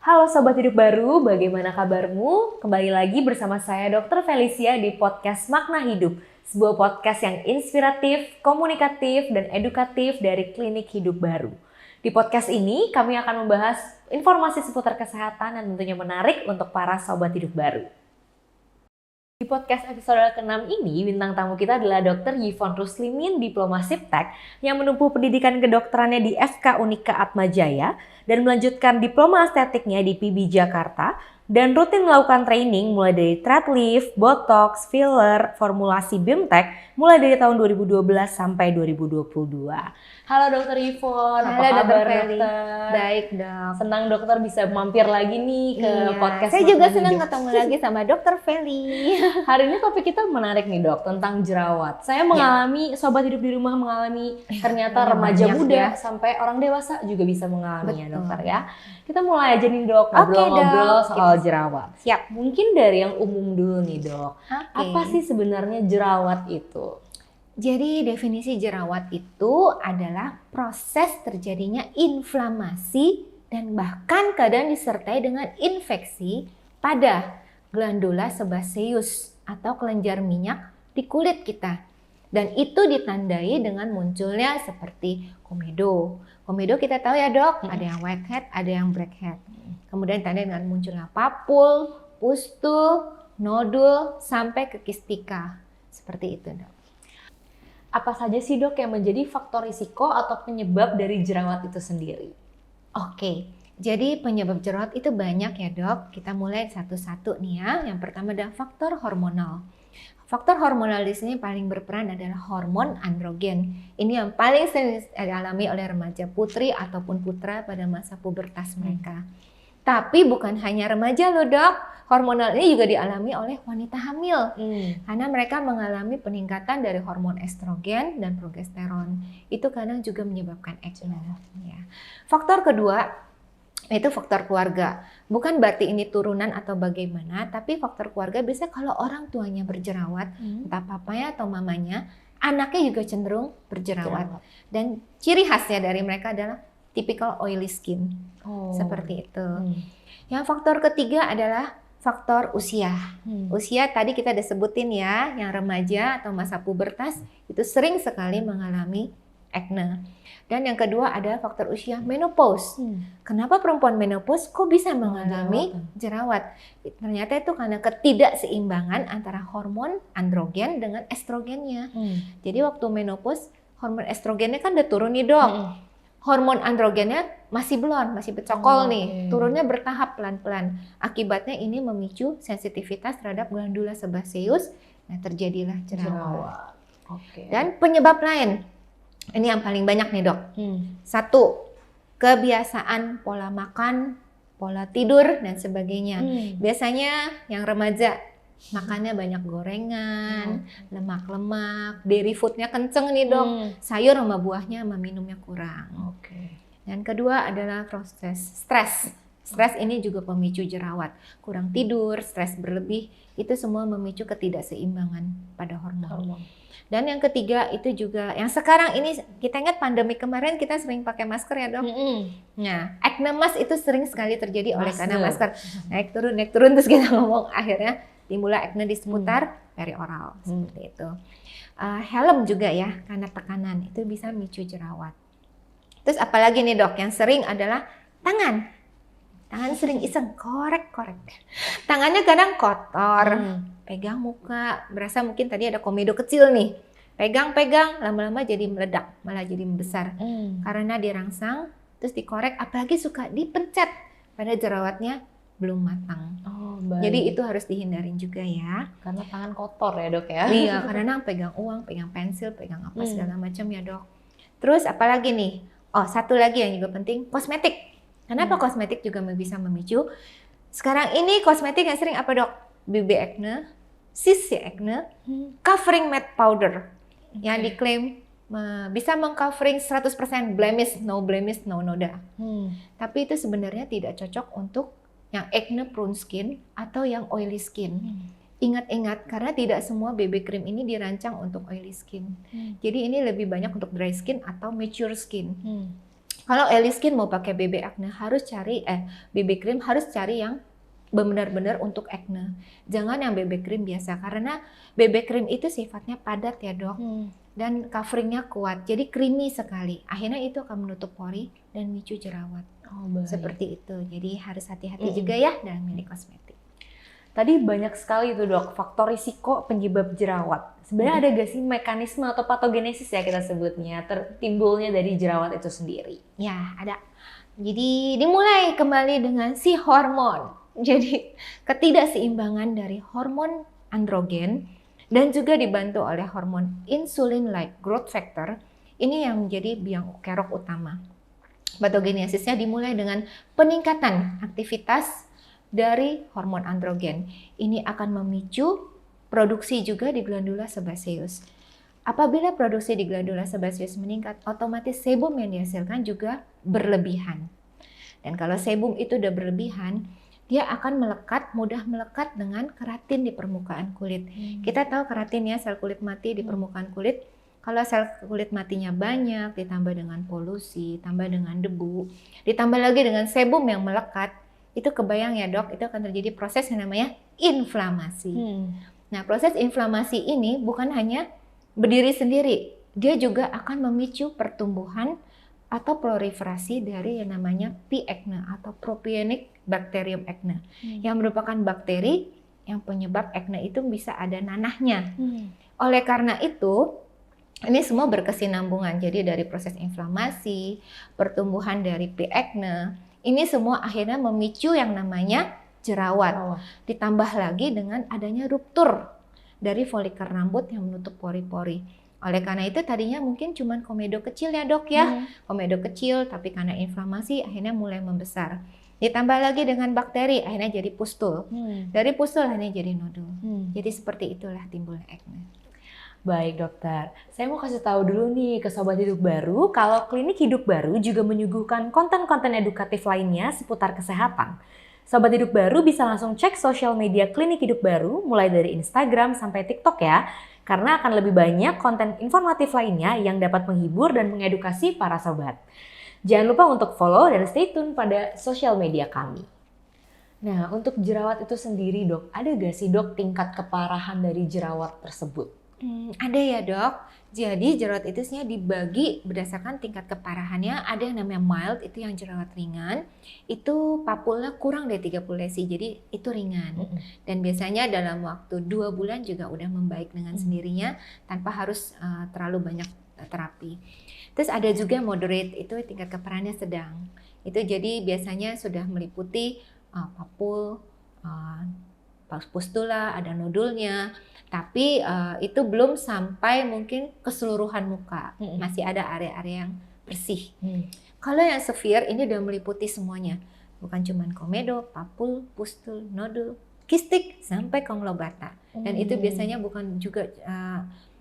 Halo Sobat Hidup Baru, bagaimana kabarmu? Kembali lagi bersama saya Dr. Felicia di podcast Makna Hidup, sebuah podcast yang inspiratif, komunikatif, dan edukatif dari Klinik Hidup Baru. Di podcast ini kami akan membahas informasi seputar kesehatan dan tentunya menarik untuk para Sobat Hidup Baru. Di podcast episode ke-6 ini, bintang tamu kita adalah Dr. Yvonne Ruslimin, Diploma Siptek, yang menempuh pendidikan kedokterannya di FK Unika Atmajaya dan melanjutkan diploma estetiknya di PIBI Jakarta dan rutin melakukan training mulai dari thread lift, botox, filler, formulasi BIMTEK mulai dari tahun 2012 sampai 2022. Halo Dr. Yvonne, apa kabar dokter? Baik dok. Senang dokter bisa mampir lagi nih ke podcast. Saya juga senang ketemu lagi sama Dr. Feli. Hari ini topik kita menarik nih dok, tentang jerawat. Saya mengalami, sobat hidup di rumah mengalami, ternyata remaja muda sampai orang dewasa juga bisa mengalaminya dokter ya. Kita mulai aja nih dok, ngobrol-ngobrol soal jerawat. Siap. Mungkin dari yang umum dulu nih dok. Apa sih sebenarnya jerawat itu? Jadi definisi jerawat itu adalah proses terjadinya inflamasi dan bahkan kadang disertai dengan infeksi pada glandula sebaceus atau kelenjar minyak di kulit kita. Dan itu ditandai dengan munculnya seperti komedo. Komedo kita tahu ya dok, ada yang whitehead, ada yang blackhead. Kemudian ditandai dengan munculnya papul, pustul, nodul, sampai ke kistika. Seperti itu dok. Apa saja sih dok yang menjadi faktor risiko atau penyebab dari jerawat itu sendiri? Oke, jadi penyebab jerawat itu banyak ya dok. Kita mulai satu-satu nih ya. Yang pertama adalah faktor hormonal. Faktor hormonal di sini paling berperan adalah hormon androgen. Ini yang paling sering dialami oleh remaja putri ataupun putra pada masa pubertas mereka. Tapi bukan hanya remaja loh dok, hormonal ini juga dialami oleh wanita hamil. Karena mereka mengalami peningkatan dari hormon estrogen dan progesteron. Itu kadang juga menyebabkan acne. Ya. Faktor kedua, itu faktor keluarga. Bukan berarti ini turunan atau bagaimana, tapi faktor keluarga biasanya kalau orang tuanya berjerawat, entah papanya atau mamanya, anaknya juga cenderung berjerawat. Dan ciri khasnya dari mereka adalah typical oily skin. Seperti itu. Yang faktor ketiga adalah faktor usia. Usia tadi kita udah sebutin ya, yang remaja atau masa pubertas itu sering sekali mengalami acne. Dan yang kedua adalah faktor usia menopause. Kenapa perempuan menopause kok bisa mengalami jerawat? Ternyata itu karena ketidakseimbangan antara hormon androgen dengan estrogennya. Jadi waktu menopause hormon estrogennya kan udah turun nih dok. Hormon androgennya masih belum, masih bercokol nih, turunnya bertahap pelan-pelan. Akibatnya ini memicu sensitivitas terhadap glandula sebaceus, nah terjadilah jerawat. Dan penyebab lain, ini yang paling banyak nih dok. Satu, kebiasaan pola makan, pola tidur, dan sebagainya. Biasanya yang remaja, makannya banyak gorengan, lemak-lemak, dairy foodnya kenceng nih dok, sayur sama buahnya sama minumnya kurang. Dan kedua adalah proses stres. Stres ini juga pemicu jerawat. Kurang tidur, stres berlebih, itu semua memicu ketidakseimbangan pada hormon. Dan yang ketiga itu juga, yang sekarang ini kita ingat pandemi kemarin kita sering pakai masker ya dok. Nah, acne mask itu sering sekali terjadi oleh karena masker naik turun terus kita ngomong akhirnya timbullah acne di seputar perioral seperti itu. Helm juga ya, karena tekanan itu bisa memicu jerawat. Terus apalagi nih dok, yang sering adalah tangan. Tangan sering iseng korek. Tangannya kadang kotor, pegang muka, berasa mungkin tadi ada komedo kecil nih. Pegang, lama-lama jadi meledak, malah jadi membesar. Karena dirangsang, terus dikorek, apalagi suka dipencet pada jerawatnya belum matang. Jadi itu harus dihindarin juga ya. Karena tangan kotor ya dok ya. Iya, karena pegang uang, pegang pensil, pegang apa segala macam ya dok. Terus apalagi nih? Oh, satu lagi yang juga penting, kosmetik. Kenapa kosmetik juga bisa memicu? Sekarang ini kosmetik yang sering apa dok? BB acne, CC acne, covering matte powder. Yang diklaim bisa mengcovering 100% blemish, no noda. Tapi itu sebenarnya tidak cocok untuk yang acne prone skin atau yang oily skin. Ingat-ingat, karena tidak semua BB cream ini dirancang untuk oily skin. Jadi ini lebih banyak untuk dry skin atau mature skin. Kalau oily skin mau pakai BB acne harus cari BB cream harus cari yang benar-benar untuk acne. Jangan yang BB cream biasa karena BB cream itu sifatnya padat ya dok dan coveringnya kuat. Jadi creamy sekali. Akhirnya itu akan menutup pori dan memicu jerawat. Oh, baik. Seperti itu. Jadi harus hati-hati juga ya dalam milih kosmetik. Tadi banyak sekali tuh dok faktor risiko penyebab jerawat. Sebenarnya ada gak sih mekanisme atau patogenesis ya kita sebutnya timbulnya dari jerawat itu sendiri? Ya ada. Jadi dimulai kembali dengan si hormon. Jadi ketidakseimbangan dari hormon androgen dan juga dibantu oleh hormon insulin-like growth factor. Ini yang menjadi biang kerok utama. Patogenesisnya dimulai dengan peningkatan aktivitas dari hormon androgen. Ini akan memicu produksi juga di glandula sebaceus. Apabila produksi di glandula sebaceus meningkat, otomatis sebum yang dihasilkan juga berlebihan. Dan kalau sebum itu udah berlebihan, dia akan mudah melekat dengan keratin di permukaan kulit. Kita tahu keratin ya, sel kulit mati di permukaan kulit. Kalau sel kulit matinya banyak, ditambah dengan polusi, tambah dengan debu, ditambah lagi dengan sebum yang melekat, itu kebayang ya dok, itu akan terjadi proses yang namanya inflamasi. Nah, proses inflamasi ini bukan hanya berdiri sendiri, dia juga akan memicu pertumbuhan atau proliferasi dari yang namanya P. acne atau Propionic Bacterium acne, yang merupakan bakteri yang penyebab acne itu bisa ada nanahnya. Oleh karena itu, ini semua berkesinambungan. Jadi dari proses inflamasi, pertumbuhan dari P. acne, ini semua akhirnya memicu yang namanya jerawat. Ditambah lagi dengan adanya ruptur dari folikel rambut yang menutup pori-pori. Oleh karena itu tadinya mungkin cuma komedo kecil ya dok ya. Komedo kecil tapi karena inflamasi akhirnya mulai membesar. Ditambah lagi dengan bakteri akhirnya jadi pustul. Dari pustul akhirnya jadi nodul. Jadi seperti itulah timbulnya acne. Baik dokter, saya mau kasih tahu dulu nih ke Sobat Hidup Baru kalau Klinik Hidup Baru juga menyuguhkan konten-konten edukatif lainnya seputar kesehatan. Sobat Hidup Baru bisa langsung cek sosial media Klinik Hidup Baru mulai dari Instagram sampai TikTok ya, karena akan lebih banyak konten informatif lainnya yang dapat menghibur dan mengedukasi para sobat. Jangan lupa untuk follow dan stay tune pada sosial media kami. Nah, untuk jerawat itu sendiri dok, ada gak sih dok tingkat keparahan dari jerawat tersebut? Ada ya dok. Jadi jerawat itu sebenarnya dibagi berdasarkan tingkat keparahannya. Ada yang namanya mild, itu yang jerawat ringan. Itu papulnya kurang dari 30 desi, jadi itu ringan. Dan biasanya dalam waktu 2 bulan juga udah membaik dengan sendirinya tanpa harus terlalu banyak terapi. Terus ada juga moderate, itu tingkat keparahannya sedang. Itu jadi biasanya sudah meliputi papul, pustula, ada nodulnya. Tapi itu belum sampai mungkin keseluruhan muka, masih ada area-area yang bersih. Kalau yang severe ini udah meliputi semuanya, bukan cuma komedo, papul, pustul, nodul, kistik sampai konglobata. Dan itu biasanya bukan juga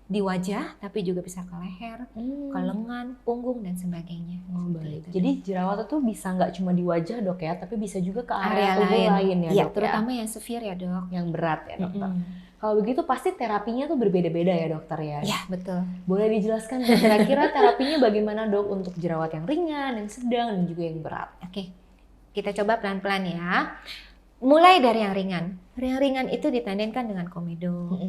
di wajah, tapi juga bisa ke leher, ke lengan, punggung dan sebagainya. Baik. Jadi jerawat itu bisa nggak cuma di wajah dok ya, tapi bisa juga ke area tubuh lain ya dok. Terutama yang severe ya dok, yang berat ya dokter. Kalau begitu pasti terapinya tuh berbeda-beda ya dokter ya? Iya betul. Boleh dijelaskan kira-kira terapinya bagaimana dok untuk jerawat yang ringan, yang sedang, dan juga yang berat? Oke, kita coba pelan-pelan ya. Mulai dari yang ringan. Yang ringan itu ditandemkan dengan komedo,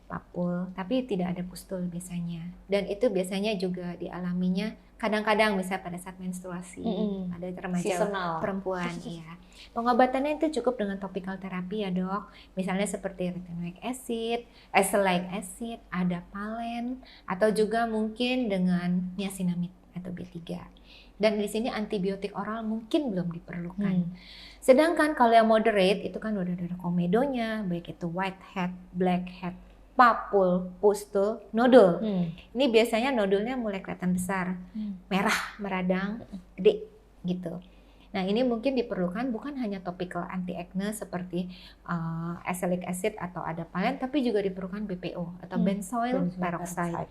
papul, tapi tidak ada pustul biasanya. Dan itu biasanya juga dialaminya kadang-kadang misalnya pada saat menstruasi, ada remaja seasonal perempuan. Iya. Pengobatannya itu cukup dengan topical terapi ya dok, misalnya seperti retinoic acid, azelaic acid, ada palen, atau juga mungkin dengan niacinamide atau B3. Dan di sini antibiotik oral mungkin belum diperlukan. Sedangkan kalau yang moderate itu kan udah ada komedonya, baik itu whitehead, blackhead, papul, pustul, nodul. Ini biasanya nodulnya mulai kelihatan besar, merah, meradang, gede gitu. Nah ini mungkin diperlukan bukan hanya topical anti acne seperti azelaic acid atau ada palen, tapi juga diperlukan BPO atau benzoyl peroxide.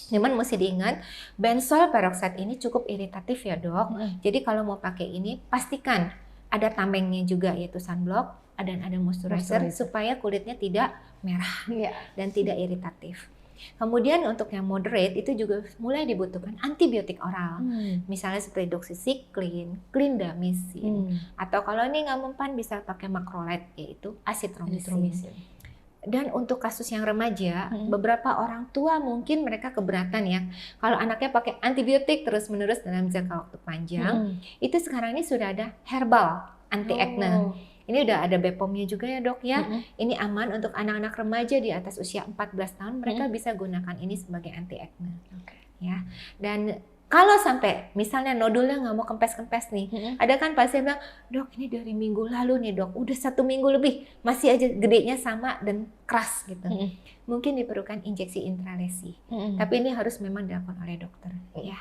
Cuman mesti diingat, benzoyl peroxide ini cukup iritatif ya dok. Jadi kalau mau pakai ini pastikan ada tamengnya juga, yaitu sunblock dan ada moisturizer supaya kulitnya tidak merah dan tidak iritatif. Kemudian untuk yang moderate itu juga mulai dibutuhkan antibiotik oral. Misalnya seperti doxycycline, clindamycin, atau kalau ini nggak mempan bisa pakai macrolide yaitu azitromycin. Dan untuk kasus yang remaja, beberapa orang tua mungkin mereka keberatan ya. Kalau anaknya pakai antibiotik terus-menerus dalam jangka waktu panjang, itu sekarang ini sudah ada herbal anti acne. Ini udah ada BPOM-nya juga ya dok ya. Ini aman untuk anak-anak remaja di atas usia 14 tahun, mereka bisa gunakan ini sebagai anti acne. Ya. Dan kalau sampai misalnya nodulnya nggak mau kempes-kempes nih, ada kan pasien bilang, dok ini dari minggu lalu nih dok, udah 1 minggu lebih, masih aja gedenya sama dan keras gitu. Mungkin diperlukan injeksi intralesi, tapi ini harus memang dilakukan oleh dokter. Ya.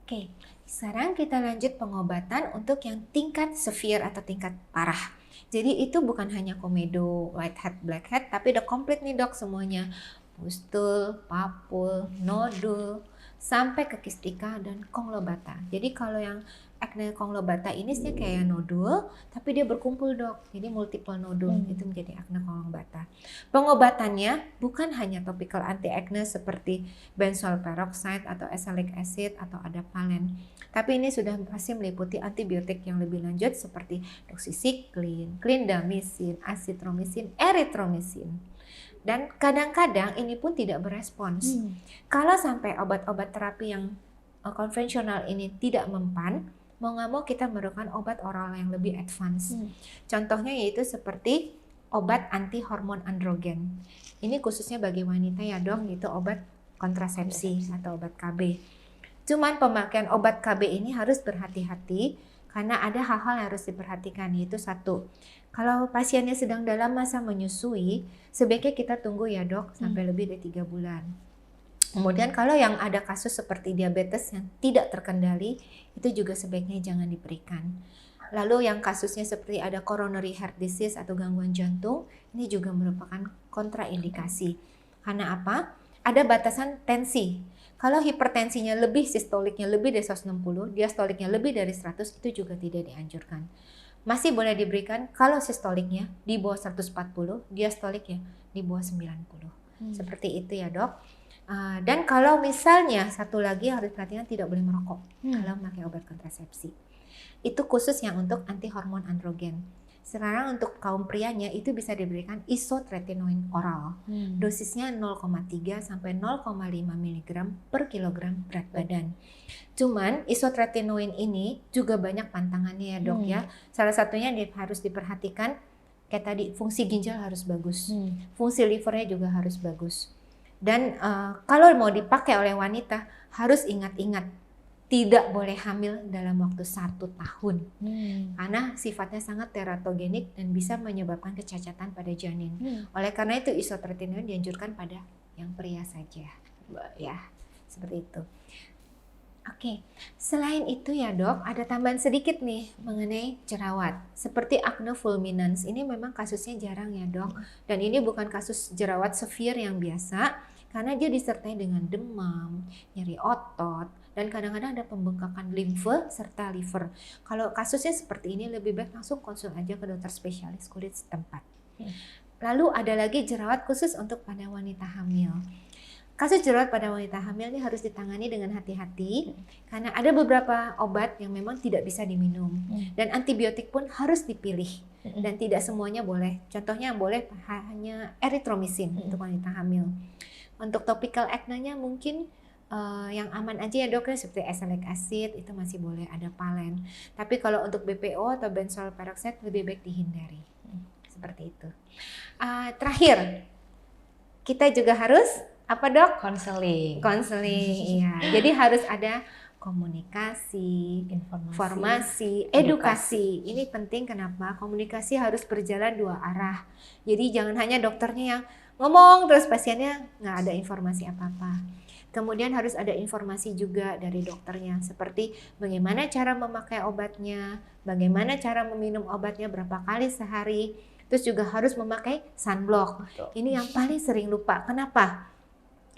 Oke, sekarang kita lanjut pengobatan untuk yang tingkat severe atau tingkat parah. Jadi itu bukan hanya komedo, whitehead, blackhead, tapi udah komplit nih dok semuanya. Pustul, papul, nodul, sampai ke kistika dan konglobata. Jadi kalau yang acne konglobata ini sih kayak nodul, tapi dia berkumpul dok. Jadi multiple nodul itu menjadi acne konglobata. Pengobatannya bukan hanya topical anti acne seperti benzoyl peroxide atau azelaic acid atau adapalene. Tapi ini sudah pasti meliputi antibiotik yang lebih lanjut seperti doxycycline, clindamycin, azitromycin, erythromycin. Dan kadang-kadang ini pun tidak berespons. Kalau sampai obat-obat terapi yang konvensional ini tidak mempan, mau nggak mau kita memerlukan obat oral yang lebih advance. Contohnya yaitu seperti obat anti hormon androgen. Ini khususnya bagi wanita ya dok, itu obat kontrasepsi atau obat KB. Cuman pemakaian obat KB ini harus berhati-hati karena ada hal-hal yang harus diperhatikan, yaitu satu, kalau pasiennya sedang dalam masa menyusui, sebaiknya kita tunggu ya dok sampai lebih dari 3 bulan. Kemudian kalau yang ada kasus seperti diabetes yang tidak terkendali, itu juga sebaiknya jangan diberikan. Lalu yang kasusnya seperti ada coronary heart disease atau gangguan jantung, ini juga merupakan kontraindikasi. Karena apa? Ada batasan tensi. Kalau hipertensinya lebih, sistoliknya lebih dari 160, diastoliknya lebih dari 100, itu juga tidak dianjurkan. Masih boleh diberikan kalau sistoliknya di bawah 140, diastoliknya di bawah 90. Seperti itu ya dok. Dan kalau misalnya satu lagi harus perhatikan, tidak boleh merokok kalau memakai obat kontrasepsi. Itu khusus yang untuk anti hormon androgen. Sekarang untuk kaum prianya itu bisa diberikan isotretinoin oral. Dosisnya 0,3 sampai 0,5 mg per kilogram berat badan. Cuman isotretinoin ini juga banyak pantangannya ya dok ya. Salah satunya harus diperhatikan kayak tadi, fungsi ginjal harus bagus. Fungsi livernya juga harus bagus. Dan kalau mau dipakai oleh wanita harus ingat-ingat, tidak boleh hamil dalam waktu 1 tahun. Karena sifatnya sangat teratogenik dan bisa menyebabkan kecacatan pada janin. Oleh karena itu isotretinoin dianjurkan pada yang pria saja. Ya, seperti itu. Oke, selain itu ya dok, ada tambahan sedikit nih mengenai jerawat. Seperti acne fulminans, ini memang kasusnya jarang ya dok. Dan ini bukan kasus jerawat severe yang biasa, karena dia disertai dengan demam, nyeri otot, dan kadang-kadang ada pembengkakan limfe serta liver. Kalau kasusnya seperti ini lebih baik langsung konsul aja ke dokter spesialis kulit setempat. Lalu ada lagi jerawat khusus untuk pada wanita hamil. Kasus jerawat pada wanita hamil ini harus ditangani dengan hati-hati karena ada beberapa obat yang memang tidak bisa diminum dan antibiotik pun harus dipilih dan tidak semuanya boleh. Contohnya yang boleh hanya erythromycin untuk wanita hamil. Untuk topical acne-nya mungkin yang aman aja ya dok, seperti azelaic acid itu masih boleh, ada palen. Tapi kalau untuk BPO atau benzoyl peroxide lebih baik dihindari. Seperti itu. Terakhir, kita juga harus apa dok? Konseling. Iya. Jadi harus ada komunikasi, informasi, edukasi. Ini penting, kenapa? Komunikasi harus berjalan 2 arah. Jadi jangan hanya dokternya yang ngomong terus pasiennya nggak ada informasi apa-apa. Kemudian harus ada informasi juga dari dokternya, seperti bagaimana cara memakai obatnya, bagaimana cara meminum obatnya berapa kali sehari. Terus juga harus memakai sunblock. Ini yang paling sering lupa. Kenapa?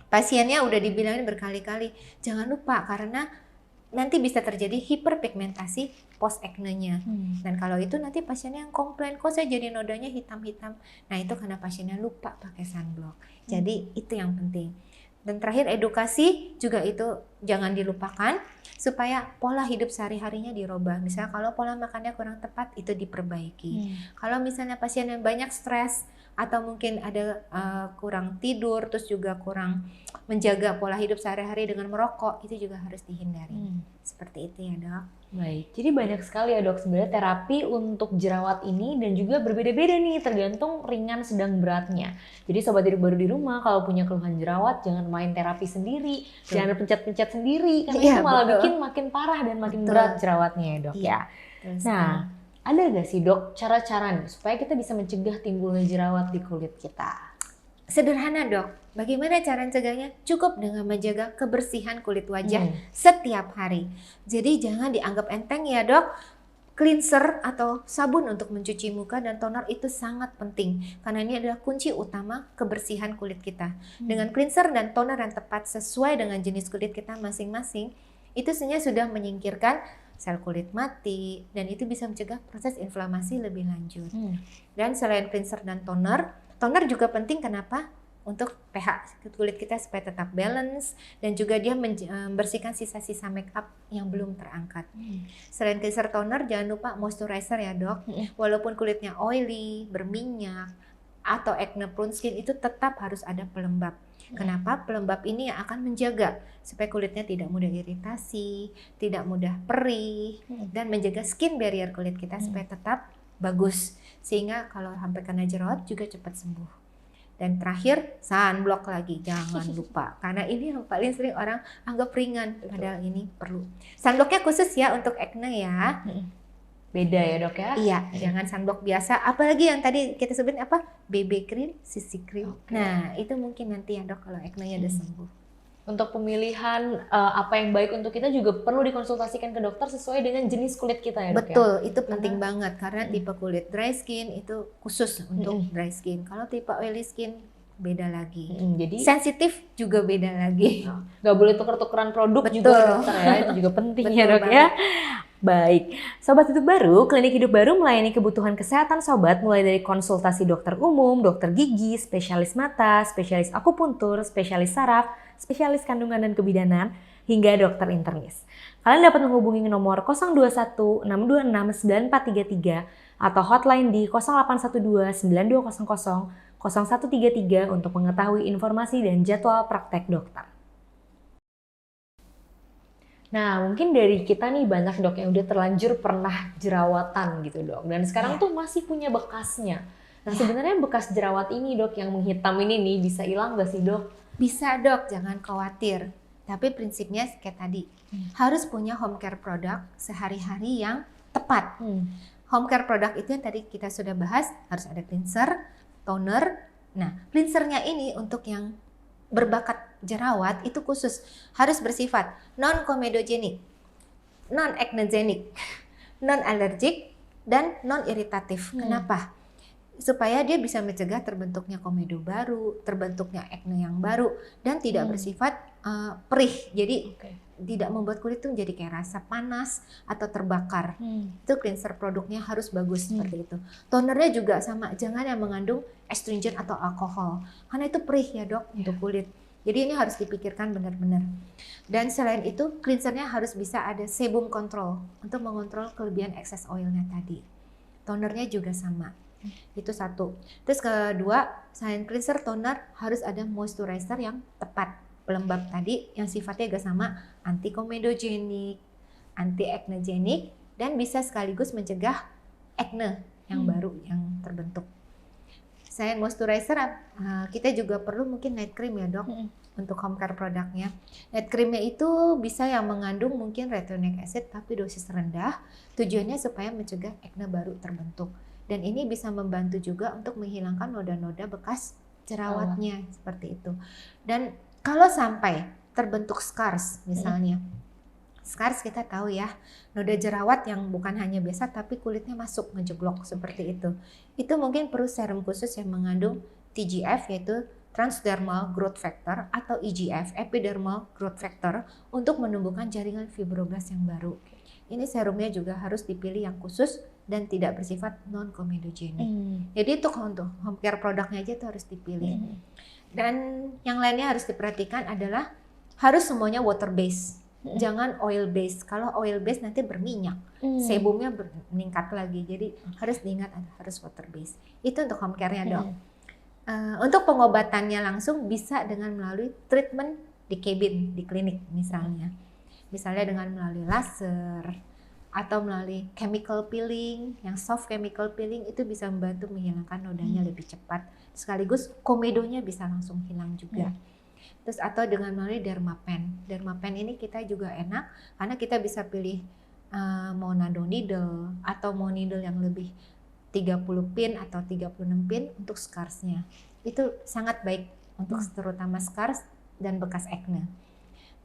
Pasiennya udah dibilangin berkali-kali, jangan lupa karena nanti bisa terjadi hiperpigmentasi post acne-nya. Dan kalau itu nanti pasiennya yang komplain, kok saya jadi nodanya hitam-hitam. Nah itu karena pasiennya lupa pakai sunblock. Jadi itu yang penting. Dan terakhir edukasi juga itu jangan dilupakan supaya pola hidup sehari-harinya dirubah. Misalnya kalau pola makannya kurang tepat itu diperbaiki. Kalau misalnya pasien yang banyak stres atau mungkin ada kurang tidur, terus juga kurang menjaga pola hidup sehari-hari dengan merokok, itu juga harus dihindari. Seperti itu ya dok. Baik, jadi banyak sekali ya dok sebenarnya terapi untuk jerawat ini dan juga berbeda-beda nih tergantung ringan sedang beratnya. Jadi sobat hidup baru di rumah kalau punya keluhan jerawat jangan main terapi sendiri, jangan pencet-pencet sendiri karena itu malah bikin makin parah dan makin berat jerawatnya ya dok ya. Nah, ada gak sih dok cara-cara nih supaya kita bisa mencegah timbulnya jerawat di kulit kita? Sederhana dok, bagaimana cara mencegahnya? Cukup dengan menjaga kebersihan kulit wajah setiap hari. Jadi jangan dianggap enteng ya dok. Cleanser atau sabun untuk mencuci muka dan toner itu sangat penting karena ini adalah kunci utama kebersihan kulit kita. Dengan cleanser dan toner yang tepat sesuai dengan jenis kulit kita masing-masing, itu sebenarnya sudah menyingkirkan sel kulit mati dan itu bisa mencegah proses inflamasi lebih lanjut. Dan selain cleanser dan toner juga penting kenapa? Untuk pH kulit kita supaya tetap balance dan juga dia membersihkan sisa-sisa make up yang belum terangkat. Selain cleanser toner jangan lupa moisturizer ya dok. Walaupun kulitnya oily, berminyak atau acne prone skin itu tetap harus ada pelembab. Kenapa? Pelembab ini yang akan menjaga supaya kulitnya tidak mudah iritasi, tidak mudah perih dan menjaga skin barrier kulit kita supaya tetap bagus sehingga kalau sampai kena jerawat juga cepat sembuh. Dan terakhir sunblock lagi jangan lupa karena ini yang paling sering orang anggap ringan padahal ini perlu. Sunblocknya khusus ya untuk acne ya. Beda ya dok ya? Iya, jangan sunblock biasa. Apalagi yang tadi kita sebutin apa? BB cream, CC cream. Nah itu mungkin nanti ya dok kalau acne-nya udah sembuh. Untuk pemilihan apa yang baik untuk kita juga perlu dikonsultasikan ke dokter sesuai dengan jenis kulit kita ya dok. Betul, itu penting banget karena tipe kulit dry skin itu khusus untuk dry skin. Kalau tipe oily skin beda lagi. Jadi sensitif juga beda lagi. Gak boleh tuker-tukeran produk juga dokter ya, itu juga penting ya dok ya. Baik, Sobat Hidup Baru, Klinik Hidup Baru melayani kebutuhan kesehatan sobat mulai dari konsultasi dokter umum, dokter gigi, spesialis mata, spesialis akupuntur, spesialis saraf, spesialis kandungan dan kebidanan, hingga dokter internis. Kalian dapat menghubungi nomor 021 626 9433 atau hotline di 0812 9200 0133 untuk mengetahui informasi dan jadwal praktek dokter. Nah, mungkin dari kita nih banyak dok yang udah terlanjur pernah jerawatan gitu dok. Dan sekarang tuh masih punya bekasnya. Nah, sebenarnya bekas jerawat ini dok yang menghitam ini nih bisa hilang gak sih dok? Bisa dok, jangan khawatir. Tapi prinsipnya kayak tadi, harus punya home care product sehari-hari yang tepat. Home care product itu yang tadi kita sudah bahas, harus ada cleanser, toner. Nah, cleansernya ini untuk yang berbakat jerawat itu khusus harus bersifat non-komedogenik, non-acnogenic, non-alergik, dan non-iritatif. Kenapa? Supaya dia bisa mencegah terbentuknya komedo baru, terbentuknya acne yang baru, dan tidak bersifat perih. Jadi tidak membuat kulit itu jadi kayak rasa panas atau terbakar. Itu cleanser produknya harus bagus seperti itu. Tonernya juga sama, jangan yang mengandung astringent atau alkohol. Karena itu perih ya dok untuk kulit. Jadi ini harus dipikirkan benar-benar. Dan selain itu, cleansernya harus bisa ada sebum control untuk mengontrol kelebihan excess oilnya tadi. Tonernya juga sama. Itu satu. Terus kedua, selain cleanser, toner harus ada moisturizer yang tepat. Pelembab tadi yang sifatnya juga sama, anti-komedogenik, anti-acnegenik, dan bisa sekaligus mencegah acne yang baru yang terbentuk. Selain moisturizer, kita juga perlu mungkin night cream ya dok, untuk home care produknya. Night creamnya itu bisa yang mengandung mungkin retinoic acid tapi dosis rendah, tujuannya supaya mencegah acne baru terbentuk. Dan ini bisa membantu juga untuk menghilangkan noda-noda bekas jerawatnya, seperti itu. Dan kalau sampai terbentuk scars misalnya, scars kita tahu ya, noda jerawat yang bukan hanya biasa tapi kulitnya masuk ngejeglok seperti itu. Itu mungkin perlu serum khusus yang mengandung TGF yaitu transdermal growth factor atau EGF epidermal growth factor untuk menumbuhkan jaringan fibroblast yang baru. ini serumnya juga harus dipilih yang khusus dan tidak bersifat non-komedogenik. Jadi untuk home care produknya aja tuh harus dipilih. Dan yang lainnya harus diperhatikan adalah harus semuanya water based. Jangan oil based. Kalau oil based nanti berminyak, sebumnya meningkat lagi. Jadi harus diingat harus water based. Itu untuk home care-nya dok. Untuk pengobatannya langsung bisa dengan melalui treatment di cabin, di klinik misalnya dengan melalui laser atau melalui chemical peeling. Yang soft chemical peeling itu bisa membantu menghilangkan nodanya lebih cepat. Sekaligus komedonya bisa langsung hilang juga. Terus atau dengan melalui dermapen. Dermapen ini kita juga enak karena kita bisa pilih mau nano needle atau mau needle yang lebih 30 pin atau 36 pin untuk scarsnya. Itu sangat baik untuk terutama scars dan bekas acne.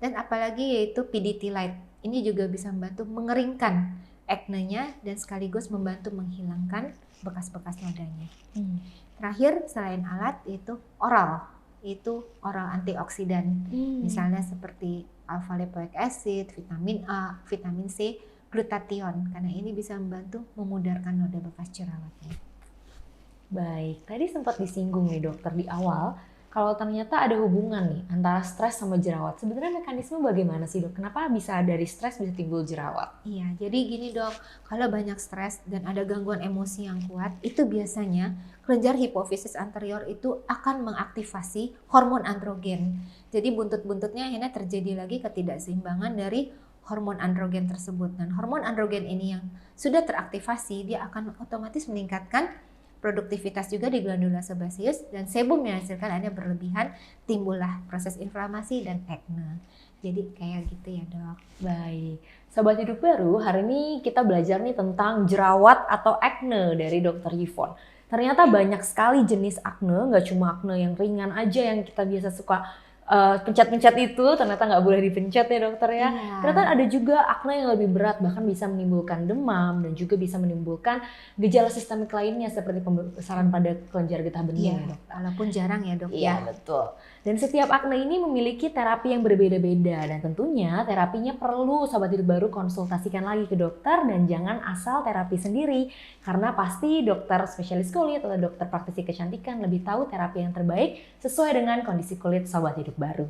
Dan apalagi yaitu PDT light. Ini juga bisa membantu mengeringkan acne-nya dan sekaligus membantu menghilangkan bekas-bekas nodanya. Terakhir selain alat itu oral antioksidan. Misalnya seperti alpha lipoic acid, vitamin A, vitamin C, glutathione, karena ini bisa membantu memudarkan noda bekas jerawatnya. Baik, tadi sempat disinggung nih dokter di awal, kalau ternyata ada hubungan nih antara stres sama jerawat. Sebenarnya mekanisme bagaimana sih dok? Kenapa bisa dari stres bisa timbul jerawat? Iya, jadi gini dok, kalau banyak stres dan ada gangguan emosi yang kuat, itu biasanya kelenjar hipofisis anterior itu akan mengaktifasi hormon androgen. Jadi buntut-buntutnya akhirnya terjadi lagi ketidakseimbangan dari hormon androgen tersebut. Dan hormon androgen ini yang sudah teraktivasi, dia akan otomatis meningkatkan produktivitas juga di glandula sebaceus dan sebum yang dihasilkan ada berlebihan, timbullah proses inflamasi dan acne. Jadi kayak gitu ya dok. Baik, Sobat Hidup Baru, hari ini kita belajar nih tentang jerawat atau acne dari Dr. Yvonne. Ternyata banyak sekali jenis acne, nggak cuma acne yang ringan aja yang kita biasa suka pencet-pencet itu, ternyata nggak boleh dipencet ya dokter ya. Ternyata ada juga acne yang lebih berat, bahkan bisa menimbulkan demam dan juga bisa menimbulkan gejala sistemik lainnya seperti pembesaran pada kelenjar getah bening ya dok. Walaupun jarang ya dok. Iya betul. Dan setiap acne ini memiliki terapi yang berbeda-beda dan tentunya terapinya perlu Sobat Hidup Baru konsultasikan lagi ke dokter dan jangan asal terapi sendiri karena pasti dokter spesialis kulit atau dokter praktisi kecantikan lebih tahu terapi yang terbaik sesuai dengan kondisi kulit Sobat Hidup Baru.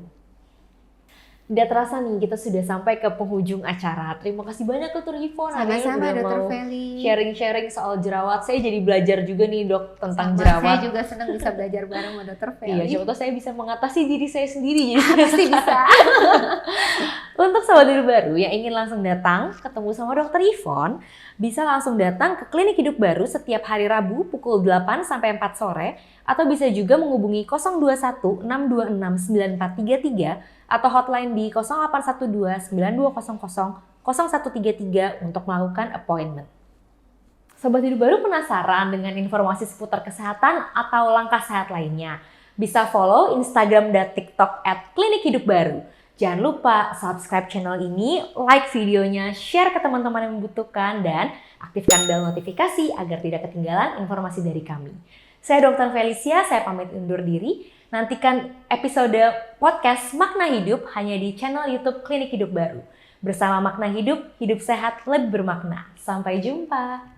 Tidak terasa nih kita sudah sampai ke penghujung acara. Terima kasih banyak Dr. Yvonne. Sama-sama Dr. Feli. Sharing-sharing soal jerawat. Saya jadi belajar juga nih dok tentang jerawat. Saya juga senang bisa belajar bareng sama Dr. Feli. Iya, siapa tahu saya bisa mengatasi diri saya sendiri. Pasti bisa. Untuk Sobat Hidup Baru yang ingin langsung datang ketemu sama Dr. Yvonne, bisa langsung datang ke Klinik Hidup Baru setiap hari Rabu pukul 8 sampai 4 sore atau bisa juga menghubungi 021 626 9433 atau hotline di 0812 9200 0133 untuk melakukan appointment. Sobat Hidup Baru penasaran dengan informasi seputar kesehatan atau langkah sehat lainnya? Bisa follow Instagram dan TikTok @klinikHidupBaru. Jangan lupa subscribe channel ini, like videonya, share ke teman-teman yang membutuhkan, dan aktifkan bel notifikasi agar tidak ketinggalan informasi dari kami. Saya Dr. Felicia, saya pamit undur diri. Nantikan episode podcast Makna Hidup hanya di channel YouTube Klinik Hidup Baru. Bersama Makna Hidup, hidup sehat lebih bermakna. Sampai jumpa.